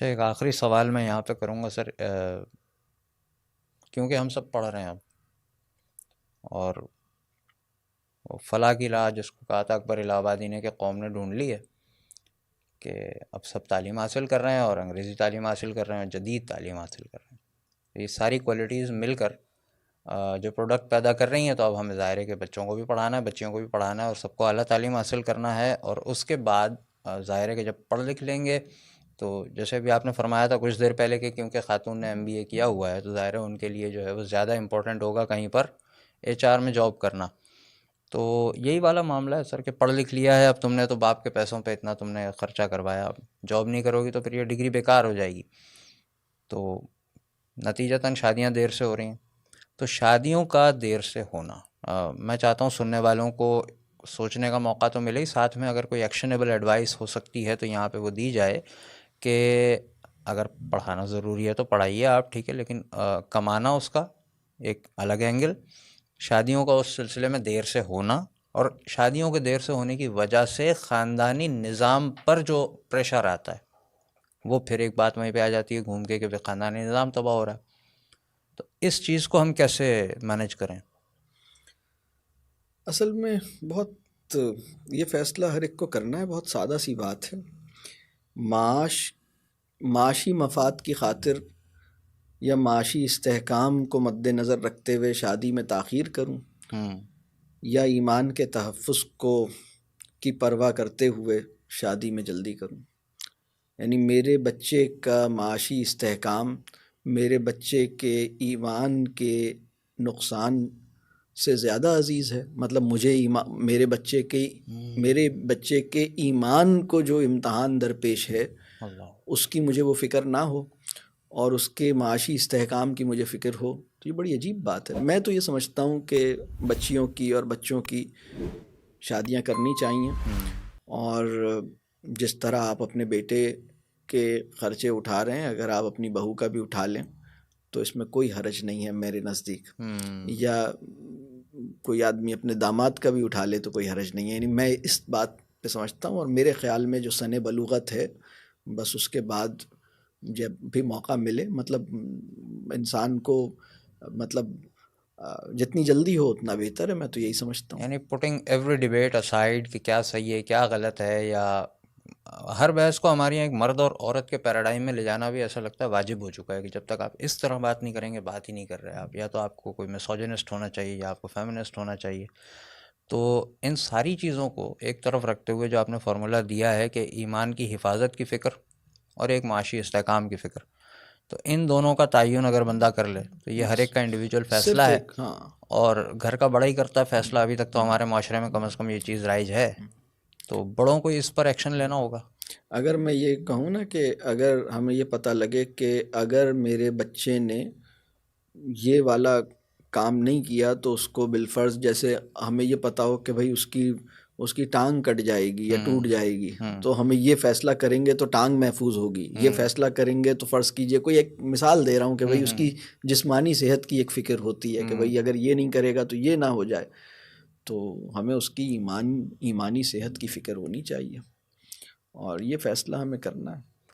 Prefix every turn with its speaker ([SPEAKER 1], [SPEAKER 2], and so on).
[SPEAKER 1] اچھا، ایک آخری سوال میں یہاں پہ کروں گا سر، کیونکہ ہم سب پڑھ رہے ہیں اب، اور وہ فلاح کی راہ جس کو کہا تھا اکبر الہ آبادی نے کہ قوم نے ڈھونڈ لی ہے، کہ اب سب تعلیم حاصل کر رہے ہیں اور انگریزی تعلیم حاصل کر رہے ہیں، جدید تعلیم حاصل کر رہے ہیں، یہ ساری کوالٹیز مل کر جو پروڈکٹ پیدا کر رہی ہیں، تو اب ہمیں ظاہر ہے کہ بچوں کو بھی پڑھانا ہے، بچیوں کو بھی پڑھانا ہے، اور سب کو اعلیٰ تعلیم حاصل کرنا ہے، اور اس کے بعد ظاہر ہے کہ جب پڑھ لکھ لیں گے تو جیسے بھی آپ نے فرمایا تھا کچھ دیر پہلے کہ کیونکہ خاتون نے MBA کیا ہوا ہے تو ظاہر ہے ان کے لیے جو ہے وہ زیادہ امپورٹنٹ ہوگا کہیں پر HR میں جاب کرنا. تو یہی والا معاملہ ہے سر کہ پڑھ لکھ لیا ہے، اب تم نے تو باپ کے پیسوں پہ اتنا تم نے خرچہ کروایا، اب جاب نہیں کرو گی تو پھر یہ ڈگری بیکار ہو جائے گی. تو نتیجتاً شادیاں دیر سے ہو رہی ہیں. تو شادیوں کا دیر سے ہونا، میں چاہتا ہوں سننے والوں کو سوچنے کا موقع تو ملے ہی، ساتھ میں اگر کوئی ایکشنیبل ایڈوائس ہو سکتی ہے تو یہاں پہ وہ دی جائے کہ اگر پڑھانا ضروری ہے تو پڑھائیے آپ، ٹھیک ہے، لیکن کمانا اس کا ایک الگ اینگل، شادیوں کا اس سلسلے میں دیر سے ہونا، اور شادیوں کے دیر سے ہونے کی وجہ سے خاندانی نظام پر جو پریشر آتا ہے وہ پھر ایک بات وہیں پہ آ جاتی ہے گھوم کے کہ خاندانی نظام تباہ ہو رہا ہے. تو اس چیز کو ہم کیسے مینج کریں؟
[SPEAKER 2] اصل میں بہت یہ فیصلہ ہر ایک کو کرنا ہے، بہت سادہ سی بات ہے. معاشی مفاد کی خاطر یا معاشی استحکام کو مد نظر رکھتے ہوئے شادی میں تاخیر کروں، یا ایمان کے تحفظ کی پرواہ کرتے ہوئے شادی میں جلدی کروں. یعنی میرے بچے کا معاشی استحکام میرے بچے کے ایمان کے نقصان سے زیادہ عزیز ہے. مطلب مجھے میرے بچے کے ایمان کو جو امتحان درپیش ہے اس کی مجھے وہ فکر نہ ہو، اور اس کے معاشی استحکام کی مجھے فکر ہو، تو یہ بڑی عجیب بات ہے. میں تو یہ سمجھتا ہوں کہ بچیوں کی اور بچوں کی شادیاں کرنی چاہیے، اور جس طرح آپ اپنے بیٹے کے خرچے اٹھا رہے ہیں اگر آپ اپنی بہو کا بھی اٹھا لیں تو اس میں کوئی حرج نہیں ہے میرے نزدیک. یا کوئی آدمی اپنے داماد کا بھی اٹھا لے تو کوئی حرج نہیں ہے. یعنی میں اس بات پہ سمجھتا ہوں، اور میرے خیال میں جو سن بلوغت ہے بس اس کے بعد جب بھی موقع ملے، مطلب انسان کو مطلب جتنی جلدی ہو اتنا بہتر ہے. میں تو یہی سمجھتا ہوں.
[SPEAKER 1] یعنی پوٹنگ ایوری ڈیبیٹ اسائڈ کہ کیا صحیح ہے کیا غلط ہے، یا ہر بحث کو ہمارے یہاں ایک مرد اور عورت کے پیراڈائم میں لے جانا بھی ایسا لگتا ہے واجب ہو چکا ہے کہ جب تک آپ اس طرح بات نہیں کریں گے بات ہی نہیں کر رہے آپ، یا تو آپ کو کوئی میسوجنسٹ ہونا چاہیے یا آپ کو فیمنسٹ ہونا چاہیے. تو ان ساری چیزوں کو ایک طرف رکھتے ہوئے جو آپ نے فارمولہ دیا ہے کہ ایمان کی حفاظت کی فکر اور ایک معاشی استحکام کی فکر، تو ان دونوں کا تعین اگر بندہ کر لے تو یہ ہر ایک کا انڈیویجول فیصلہ
[SPEAKER 2] صرف
[SPEAKER 1] ہے،
[SPEAKER 2] ایک
[SPEAKER 1] اور گھر کا بڑا ہی کرتا ہے فیصلہ. ابھی تک تو ہمارے معاشرے میں کم از کم یہ چیز رائج ہے، تو بڑوں کو اس پر ایکشن لینا ہوگا.
[SPEAKER 2] اگر میں یہ کہوں نا کہ اگر ہمیں یہ پتہ لگے کہ اگر میرے بچے نے یہ والا کام نہیں کیا تو اس کو بالفرض، جیسے ہمیں یہ پتہ ہو کہ بھائی اس کی ٹانگ کٹ جائے گی یا ٹوٹ جائے گی، تو ہمیں یہ فیصلہ کریں گے تو ٹانگ محفوظ ہوگی. یہ فیصلہ کریں گے تو فرض کیجئے، کوئی ایک مثال دے رہا ہوں کہ بھائی اس کی جسمانی صحت کی ایک فکر ہوتی ہے کہ بھائی اگر یہ نہیں کرے گا تو یہ نہ ہو جائے. تو ہمیں اس کی ایمانی صحت کی فکر ہونی چاہیے، اور یہ فیصلہ ہمیں کرنا ہے.